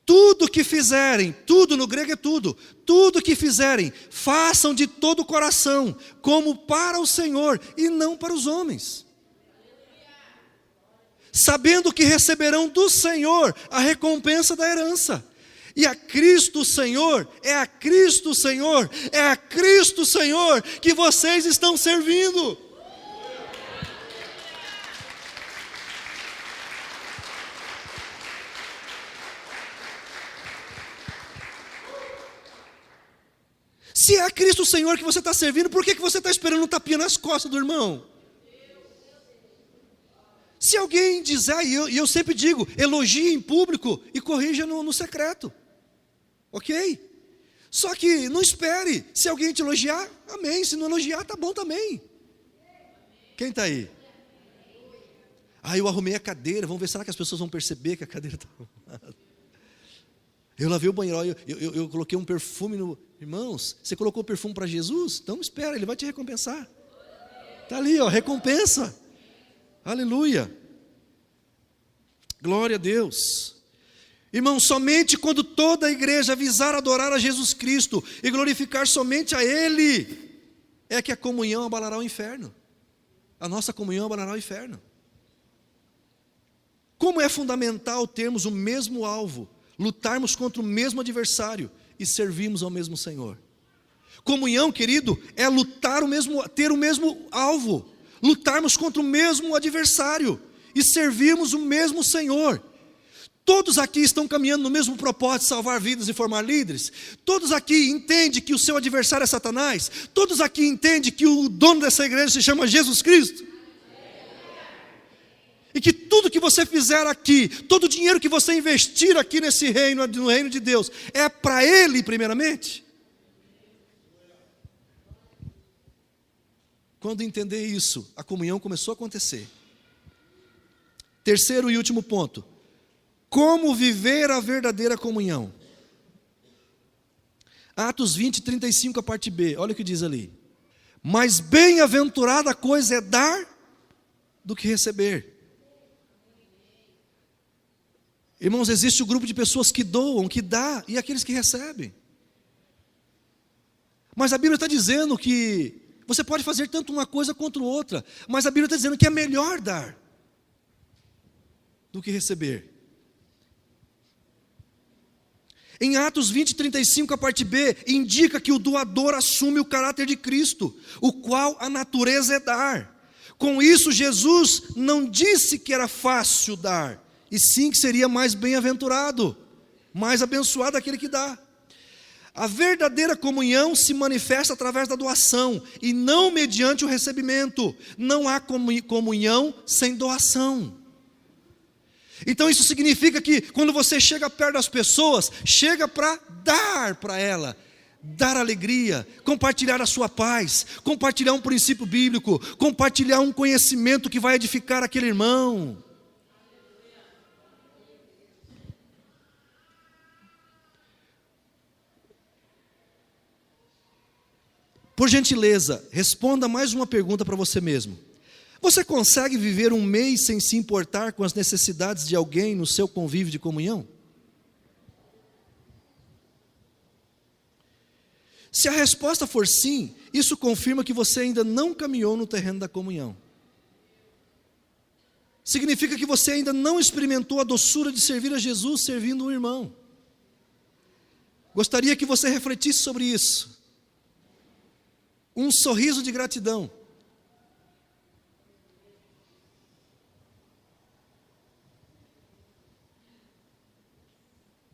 Tudo que fizerem, tudo no grego é tudo que fizerem, façam de todo o coração, como para o Senhor e não para os homens. Sabendo que receberão do Senhor a recompensa da herança. E a Cristo Senhor, é a Cristo Senhor que vocês estão servindo. Se é a Cristo Senhor que você está servindo, por que você está esperando um tapinha nas costas do irmão? Se alguém dizer, e eu sempre digo, elogie em público e corrija no secreto. Ok? Só que não espere, se alguém te elogiar, amém, se não elogiar, tá bom também. Quem está aí? Eu arrumei a cadeira, vamos ver, será que as pessoas vão perceber que a cadeira está arrumada? Eu lavei o banheiro, eu coloquei um perfume no... Irmãos, você colocou perfume para Jesus? Então espera, Ele vai te recompensar. Está ali, recompensa. Aleluia. Glória a Deus. Irmãos, somente quando toda a igreja visar adorar a Jesus Cristo e glorificar somente a Ele, é que a comunhão abalará o inferno. A nossa comunhão abalará o inferno. Como é fundamental termos o mesmo alvo, lutarmos contra o mesmo adversário e servirmos ao mesmo Senhor. Comunhão, querido, é lutar ter o mesmo alvo, lutarmos contra o mesmo adversário e servirmos o mesmo Senhor. Todos aqui estão caminhando no mesmo propósito de salvar vidas e formar líderes. Todos aqui entendem que o seu adversário é Satanás. Todos aqui entendem que o dono dessa igreja se chama Jesus Cristo. E que tudo que você fizer aqui, todo o dinheiro que você investir aqui nesse reino, no reino de Deus, é para Ele primeiramente. Quando entender isso, a comunhão começou a acontecer. Terceiro e último ponto. Como viver a verdadeira comunhão? Atos 20, 35, a parte B, olha o que diz ali. Mas bem-aventurada coisa é dar do que receber. Irmãos, existe um grupo de pessoas que doam, que dá, e aqueles que recebem. Mas a Bíblia está dizendo que você pode fazer tanto uma coisa quanto outra, mas a Bíblia está dizendo que é melhor dar do que receber. Em Atos 20, 35, a parte B, indica que o doador assume o caráter de Cristo, o qual a natureza é dar. Com isso, Jesus não disse que era fácil dar, e sim que seria mais bem-aventurado, mais abençoado aquele que dá. A verdadeira comunhão se manifesta através da doação, e não mediante o recebimento. Não há comunhão sem doação. Então isso significa que quando você chega perto das pessoas, chega para dar para ela, dar alegria, compartilhar a sua paz, compartilhar um princípio bíblico, compartilhar um conhecimento que vai edificar aquele irmão. Por gentileza, responda mais uma pergunta para você mesmo. Você consegue viver um mês sem se importar com as necessidades de alguém no seu convívio de comunhão? Se a resposta for sim, isso confirma que você ainda não caminhou no terreno da comunhão. Significa que você ainda não experimentou a doçura de servir a Jesus servindo um irmão. Gostaria que você refletisse sobre isso. Um sorriso de gratidão.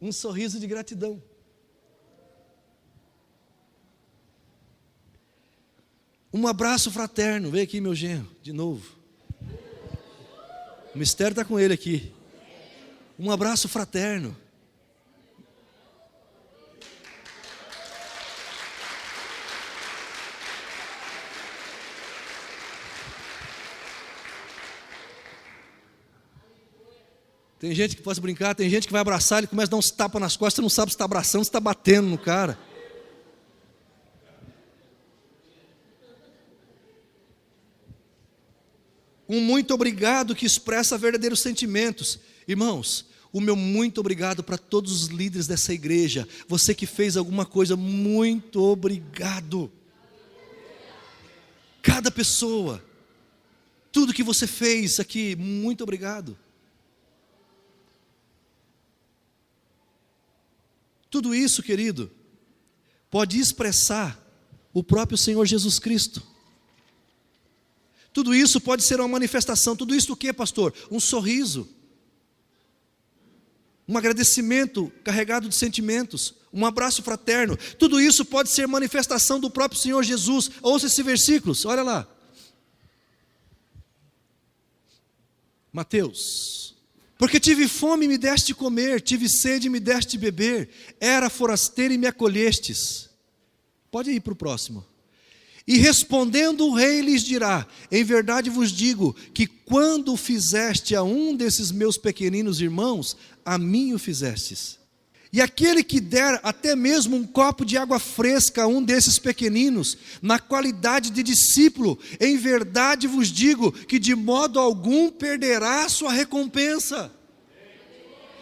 Um sorriso de gratidão. Um abraço fraterno. Vem aqui, meu genro, de novo. O mistério está com ele aqui. Um abraço fraterno. Tem gente que pode brincar, tem gente que vai abraçar, ele começa a dar uns tapas nas costas, você não sabe se está abraçando, se está batendo no cara. Um muito obrigado que expressa verdadeiros sentimentos. Irmãos, o meu muito obrigado para todos os líderes dessa igreja. Você que fez alguma coisa, muito obrigado. Cada pessoa, tudo que você fez aqui, muito obrigado. Tudo isso, querido, pode expressar o próprio Senhor Jesus Cristo. Tudo isso pode ser uma manifestação. Tudo isso o que, pastor? Um sorriso. Um agradecimento carregado de sentimentos. Um abraço fraterno. Tudo isso pode ser manifestação do próprio Senhor Jesus. Ouça esses versículos, olha lá. Mateus. Porque tive fome e me deste de comer, tive sede e me deste de beber, era forasteiro e me acolhestes. Pode ir para o próximo. E respondendo o rei lhes dirá, em verdade vos digo, que quando fizeste a um desses meus pequeninos irmãos, a mim o fizestes. E aquele que der até mesmo um copo de água fresca a um desses pequeninos, na qualidade de discípulo, em verdade vos digo, que de modo algum perderá a sua recompensa.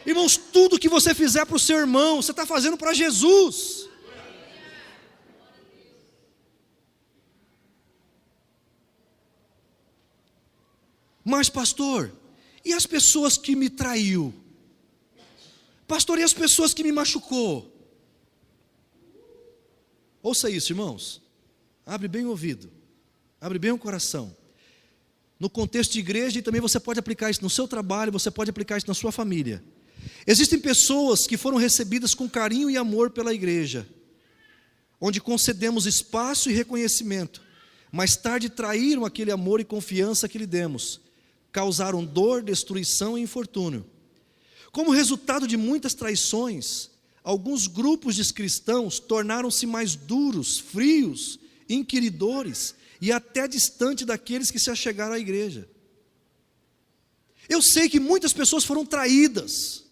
Irmãos, tudo que você fizer para o seu irmão, você está fazendo para Jesus. Mas pastor, e as pessoas que me traiu? Pastor, e as pessoas que me machucou? Ouça isso, irmãos. Abre bem o ouvido. Abre bem o coração. No contexto de igreja, e também você pode aplicar isso no seu trabalho, você pode aplicar isso na sua família. Existem pessoas que foram recebidas com carinho e amor pela igreja, onde concedemos espaço e reconhecimento. Mais tarde traíram aquele amor e confiança que lhe demos. Causaram dor, destruição e infortúnio. Como resultado de muitas traições, alguns grupos de cristãos tornaram-se mais duros, frios, inquiridores e até distante daqueles que se achegaram à igreja. Eu sei que muitas pessoas foram traídas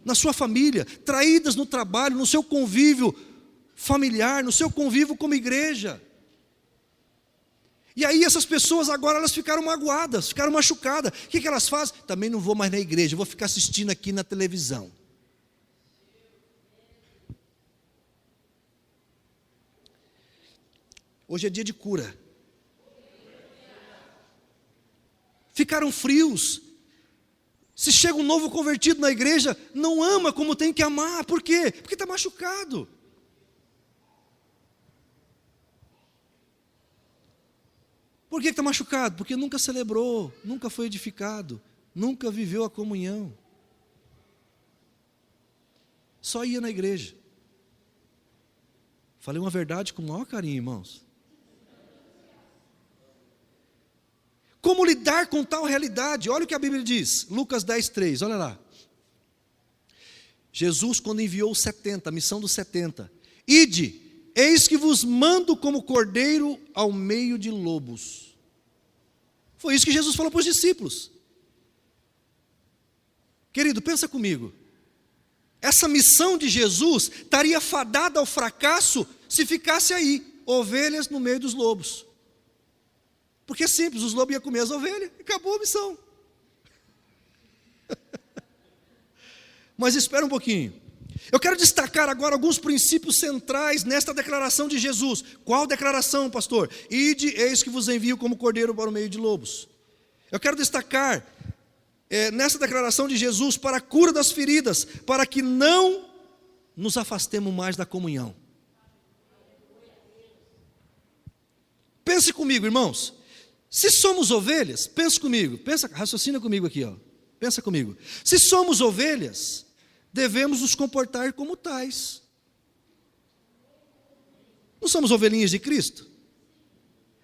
na sua família, traídas no trabalho, no seu convívio familiar, no seu convívio como igreja. E aí essas pessoas agora elas ficaram magoadas, ficaram machucadas. O que elas fazem? Também não vou mais na igreja, vou ficar assistindo aqui na televisão. Hoje é dia de cura. Ficaram frios. Se chega um novo convertido na igreja, não ama como tem que amar. Por quê? Porque está machucado. Por que está machucado? Porque nunca celebrou, nunca foi edificado, nunca viveu a comunhão. Só ia na igreja. Falei uma verdade com o maior carinho, irmãos. Como lidar com tal realidade? Olha o que a Bíblia diz, Lucas 10:3, olha lá. Jesus, quando enviou os 70, a missão dos 70, ide, eis que vos mando como cordeiro ao meio de lobos. Foi isso que Jesus falou para os discípulos. Querido, pensa comigo. Essa missão de Jesus estaria fadada ao fracasso se ficasse aí, ovelhas no meio dos lobos. Porque é simples, os lobos iam comer as ovelhas, e acabou a missão. Mas espera um pouquinho. Eu quero destacar agora alguns princípios centrais nesta declaração de Jesus. Qual declaração, pastor? Ide, eis que vos envio como cordeiro para o meio de lobos. Eu quero destacar nessa declaração de Jesus para a cura das feridas, para que não nos afastemos mais da comunhão. Pense comigo, irmãos. Se somos ovelhas, pense comigo, raciocina comigo aqui, ó. Pensa comigo. Se somos ovelhas, devemos nos comportar como tais. Não somos ovelhinhas de Cristo?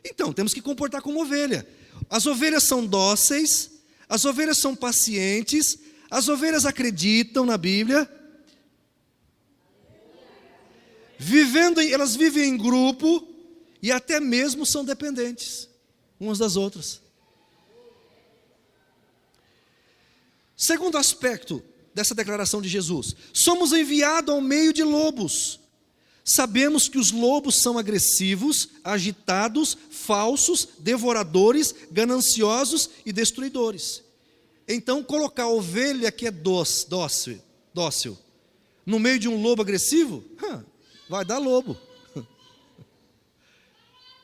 Então, temos que comportar como ovelha. As ovelhas são dóceis, as ovelhas são pacientes, as ovelhas acreditam na Bíblia. Elas vivem em grupo e até mesmo são dependentes umas das outras. Segundo aspecto dessa declaração de Jesus, somos enviados ao meio de lobos. Sabemos que os lobos são agressivos, agitados, falsos, devoradores, gananciosos e destruidores. Então, colocar a ovelha que é dócil, no meio de um lobo agressivo, vai dar lobo.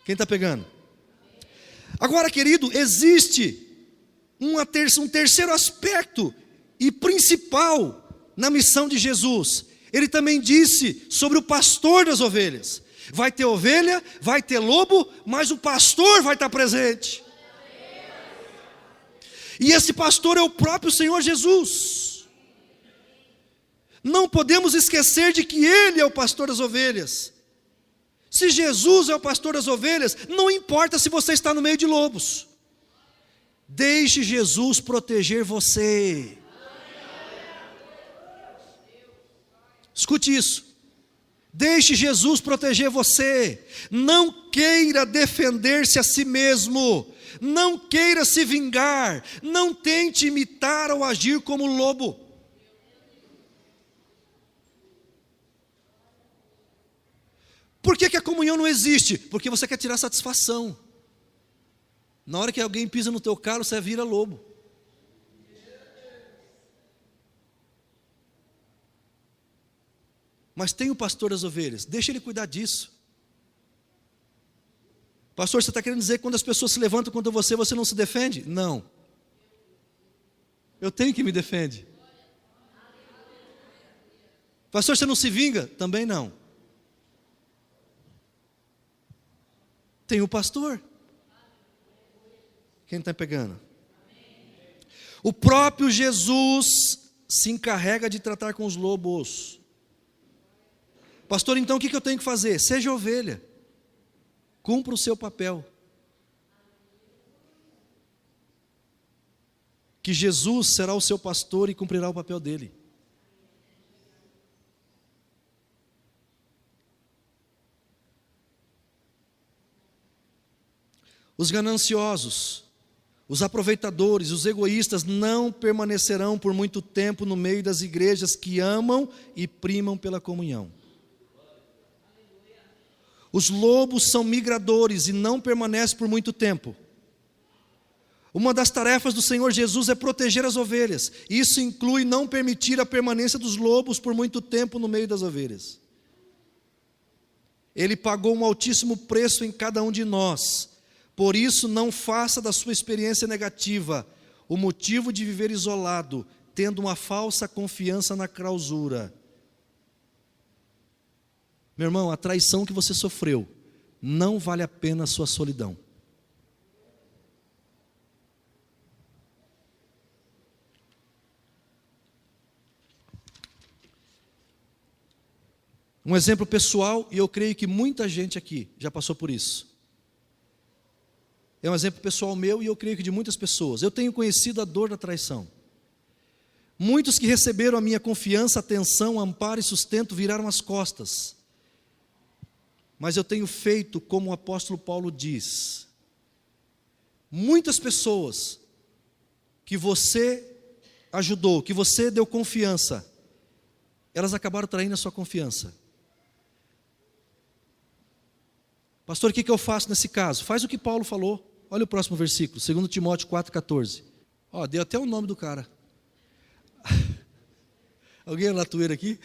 Quem está pegando? Agora, querido, existe um terceiro aspecto e principal na missão de Jesus. Ele também disse sobre o pastor das ovelhas. Vai ter ovelha, vai ter lobo, mas o pastor vai estar presente. E esse pastor é o próprio Senhor Jesus. Não podemos esquecer de que Ele é o pastor das ovelhas. Se Jesus é o pastor das ovelhas, não importa se você está no meio de lobos. Deixe Jesus proteger você. Escute isso. Deixe Jesus proteger você. Não queira defender-se a si mesmo. Não queira se vingar. Não tente imitar ou agir como lobo. Por que a comunhão não existe? Porque você quer tirar satisfação. Na hora que alguém pisa no teu calo, você vira lobo. Mas tem o pastor das ovelhas, deixa ele cuidar disso. Pastor, você está querendo dizer que quando as pessoas se levantam contra você, você não se defende? Não. Eu tenho que me defender. Pastor, você não se vinga? Também não. Tem o pastor. Quem está pegando? O próprio Jesus se encarrega de tratar com os lobos. Pastor, então o que eu tenho que fazer? Seja ovelha. Cumpra o seu papel. Que Jesus será o seu pastor e cumprirá o papel dele. Os gananciosos, os aproveitadores, os egoístas não permanecerão por muito tempo no meio das igrejas que amam e primam pela comunhão. Os lobos são migradores e não permanecem por muito tempo. Uma das tarefas do Senhor Jesus é proteger as ovelhas. Isso inclui não permitir a permanência dos lobos por muito tempo no meio das ovelhas. Ele pagou um altíssimo preço em cada um de nós. Por isso, não faça da sua experiência negativa o motivo de viver isolado, tendo uma falsa confiança na clausura. Meu irmão, a traição que você sofreu, não vale a pena a sua solidão. Um exemplo pessoal, e eu creio que muita gente aqui já passou por isso. é um exemplo pessoal meu e eu creio que de muitas pessoas. Eu tenho conhecido a dor da traição. Muitos que receberam a minha confiança, atenção, amparo e sustento viraram as costas. Mas eu tenho feito como o apóstolo Paulo diz. Muitas pessoas que você ajudou, que você deu confiança, elas acabaram traindo a sua confiança. Pastor, o que eu faço nesse caso? Faz o que Paulo falou. Olha o próximo versículo, 2 Timóteo 4,14. Deu até o nome do cara. Alguém é latoeiro aqui?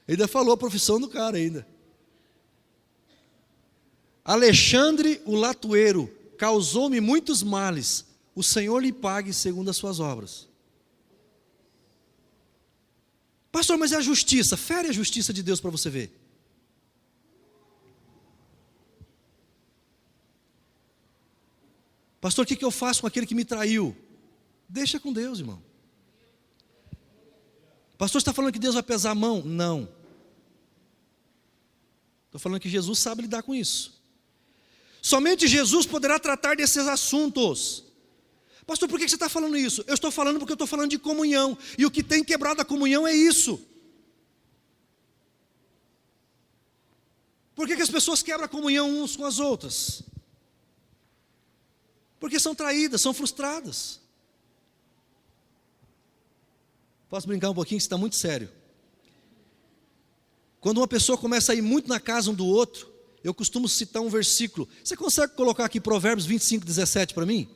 Ainda falou a profissão do cara ainda. Alexandre, o latoeiro, causou-me muitos males. O Senhor lhe pague segundo as suas obras. Pastor, mas é a justiça. Fere a justiça de Deus para você ver. Pastor, o que eu faço com aquele que me traiu? Deixa com Deus, irmão. Pastor, você está falando que Deus vai pesar a mão? Não. Estou falando que Jesus sabe lidar com isso. Somente Jesus poderá tratar desses assuntos. Pastor, por que você está falando isso? Eu estou falando porque eu estou falando de comunhão. E o que tem quebrado a comunhão é isso. Por que as pessoas quebram a comunhão uns com as outras? Porque são traídas, são frustradas. Posso brincar um pouquinho, que está muito sério. Quando uma pessoa começa a ir muito na casa um do outro, eu costumo citar um versículo. Você consegue colocar aqui Provérbios 25:17 para mim?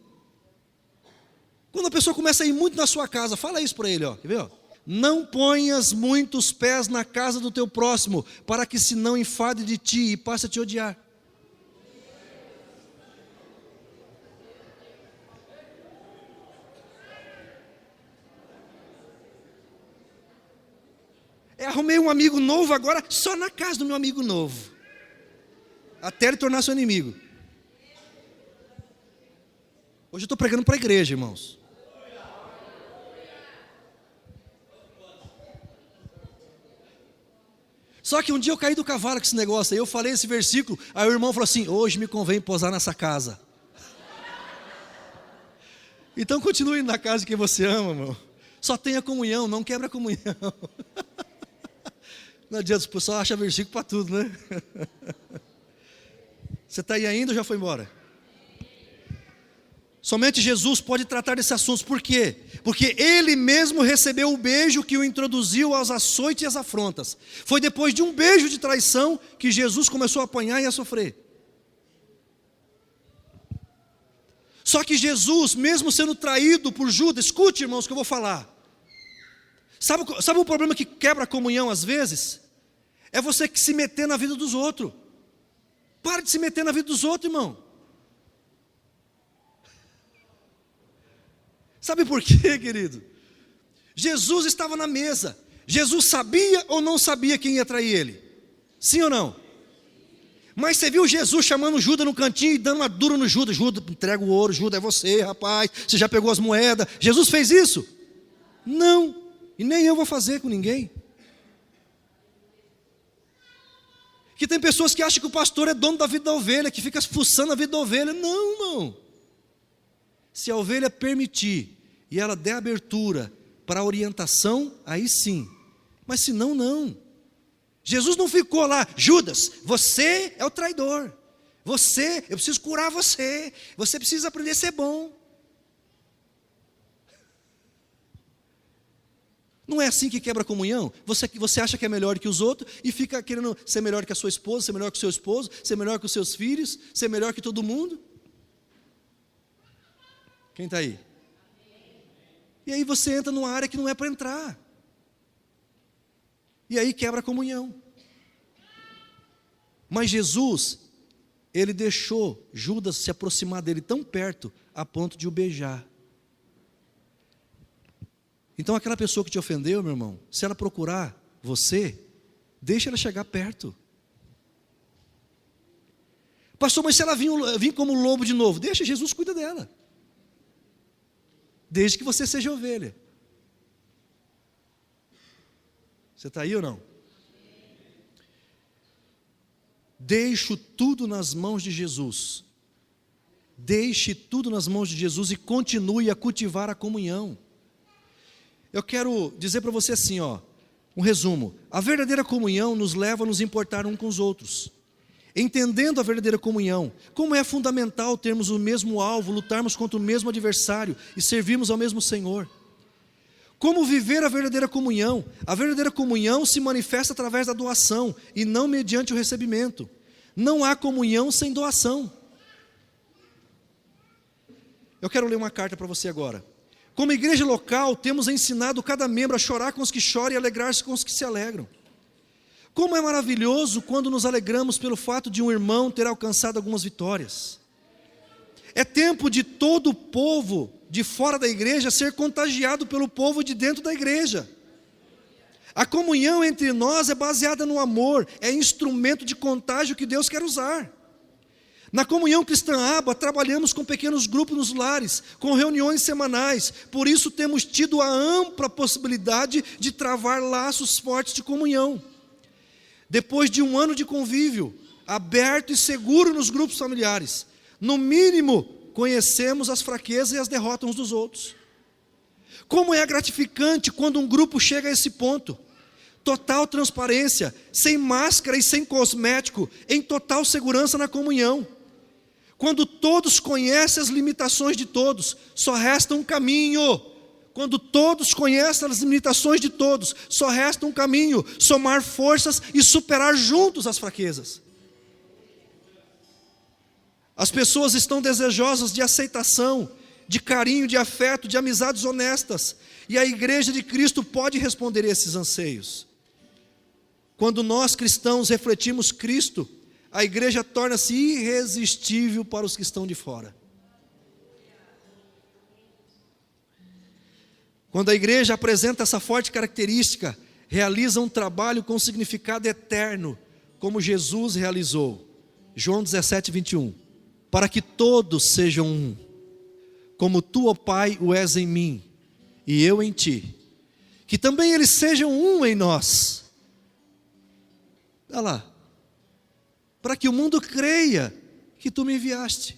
Quando a pessoa começa a ir muito na sua casa, fala isso para ele, quer ver? Não ponhas muitos pés na casa do teu próximo, para que se não enfade de ti e passe a te odiar. Arrumei um amigo novo agora, só na casa do meu amigo novo, até ele tornar seu inimigo. Hoje eu estou pregando para a igreja, irmãos. Só que um dia eu caí do cavalo com esse negócio aí, eu falei esse versículo, aí o irmão falou assim: hoje me convém posar nessa casa. Então continue na casa de quem você ama, irmão. Só tenha comunhão, não quebra a comunhão. Não adianta, o pessoal acha versículo para tudo, né? Você está aí ainda ou já foi embora? Somente Jesus pode tratar desses assuntos. Por quê? Porque Ele mesmo recebeu o beijo que o introduziu aos açoites e às afrontas. Foi depois de um beijo de traição que Jesus começou a apanhar e a sofrer. Só que Jesus, mesmo sendo traído por Judas, escute, irmãos, o que eu vou falar. Sabe o problema que quebra a comunhão às vezes? É você que se meter na vida dos outros. Para de se meter na vida dos outros, irmão. Sabe por quê, querido? Jesus estava na mesa. Jesus sabia ou não sabia quem ia trair ele? Sim ou não? Mas você viu Jesus chamando Judas no cantinho e dando uma dura no Judas. Judas, entrega o ouro, Judas, é você, rapaz. Você já pegou as moedas. Jesus fez isso? Não. E nem eu vou fazer com ninguém. Que tem pessoas que acham que o pastor é dono da vida da ovelha, que fica fuçando a vida da ovelha. Não, irmão. Se a ovelha permitir e ela der abertura para a orientação, aí sim. Mas se não, não. Jesus não ficou lá: Judas, você é o traidor. Eu preciso curar você. Você precisa aprender a ser bom. Não é assim que quebra a comunhão? Você acha que é melhor que os outros e fica querendo ser melhor que a sua esposa, ser melhor que o seu esposo, ser melhor que os seus filhos, ser melhor que todo mundo? Quem está aí? E aí você entra numa área que não é para entrar. E aí quebra a comunhão. Mas Jesus, Ele deixou Judas se aproximar dele tão perto, a ponto de o beijar. Então aquela pessoa que te ofendeu, meu irmão, se ela procurar você, deixa ela chegar perto. Pastor, mas se ela vir como lobo de novo, deixa, Jesus cuida dela. Desde que você seja ovelha. Você está aí ou não? Deixo tudo nas mãos de Jesus. Deixe tudo nas mãos de Jesus e continue a cultivar a comunhão. Eu quero dizer para você assim, um resumo. A verdadeira comunhão nos leva a nos importar uns com os outros. Entendendo a verdadeira comunhão, como é fundamental termos o mesmo alvo, lutarmos contra o mesmo adversário e servirmos ao mesmo Senhor. Como viver a verdadeira comunhão? A verdadeira comunhão se manifesta através da doação e não mediante o recebimento. Não há comunhão sem doação. Eu quero ler uma carta para você agora. Como igreja local, temos ensinado cada membro a chorar com os que choram e alegrar-se com os que se alegram. Como é maravilhoso quando nos alegramos pelo fato de um irmão ter alcançado algumas vitórias. É tempo de todo o povo de fora da igreja ser contagiado pelo povo de dentro da igreja. A comunhão entre nós é baseada no amor, é instrumento de contágio que Deus quer usar. Na Comunhão Cristã Aba, trabalhamos com pequenos grupos nos lares, com reuniões semanais, por isso temos tido a ampla possibilidade de travar laços fortes de comunhão. Depois de um ano de convívio, aberto e seguro nos grupos familiares, no mínimo, conhecemos as fraquezas e as derrotas uns dos outros. Como é gratificante quando um grupo chega a esse ponto. Total transparência, sem máscara e sem cosmético, em total segurança na comunhão. Quando todos conhecem as limitações de todos, só resta um caminho. Quando todos conhecem as limitações de todos, só resta um caminho: somar forças e superar juntos as fraquezas. As pessoas estão desejosas de aceitação, de carinho, de afeto, de amizades honestas. E a igreja de Cristo pode responder a esses anseios. Quando nós cristãos refletimos Cristo, a igreja torna-se irresistível para os que estão de fora. Quando a igreja apresenta essa forte característica, realiza um trabalho com significado eterno, como Jesus realizou. João 17, 21. Para que todos sejam um, como tu, ó Pai, o és em mim, e eu em ti. Que também eles sejam um em nós. Olha lá. Para que o mundo creia que tu me enviaste.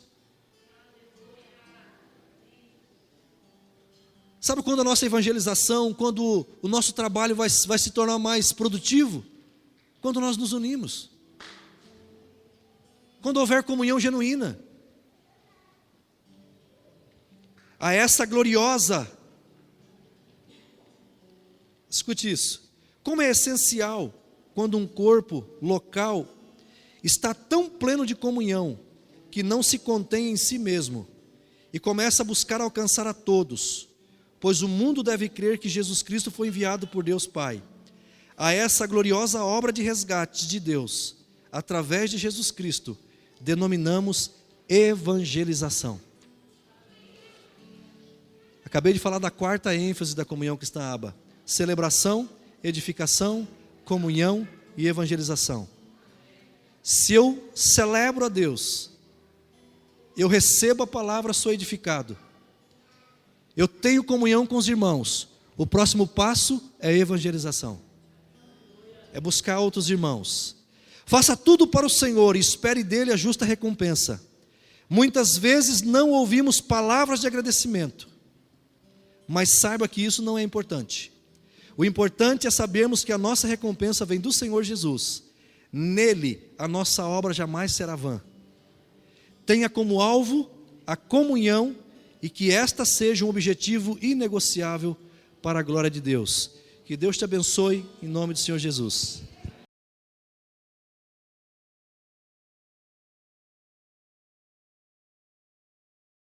Sabe quando a nossa evangelização, quando o nosso trabalho vai se tornar mais produtivo? Quando nós nos unimos. Quando houver comunhão genuína. A essa gloriosa, escute isso, como é essencial quando um corpo local está tão pleno de comunhão, que não se contém em si mesmo, e começa a buscar alcançar a todos, pois o mundo deve crer que Jesus Cristo foi enviado por Deus Pai. A essa gloriosa obra de resgate de Deus, através de Jesus Cristo, denominamos evangelização. Acabei de falar da quarta ênfase da Comunhão Cristã Aba: celebração, edificação, comunhão e evangelização. Se eu celebro a Deus, eu recebo a palavra, sou edificado, eu tenho comunhão com os irmãos, o próximo passo é evangelização, é buscar outros irmãos. Faça tudo para o Senhor e espere dele a justa recompensa. Muitas vezes não ouvimos palavras de agradecimento, mas saiba que isso não é importante. O importante é sabermos que a nossa recompensa vem do Senhor Jesus. Nele a nossa obra jamais será vã. Tenha como alvo a comunhão e que esta seja um objetivo inegociável para a glória de Deus. Que Deus te abençoe em nome do Senhor Jesus.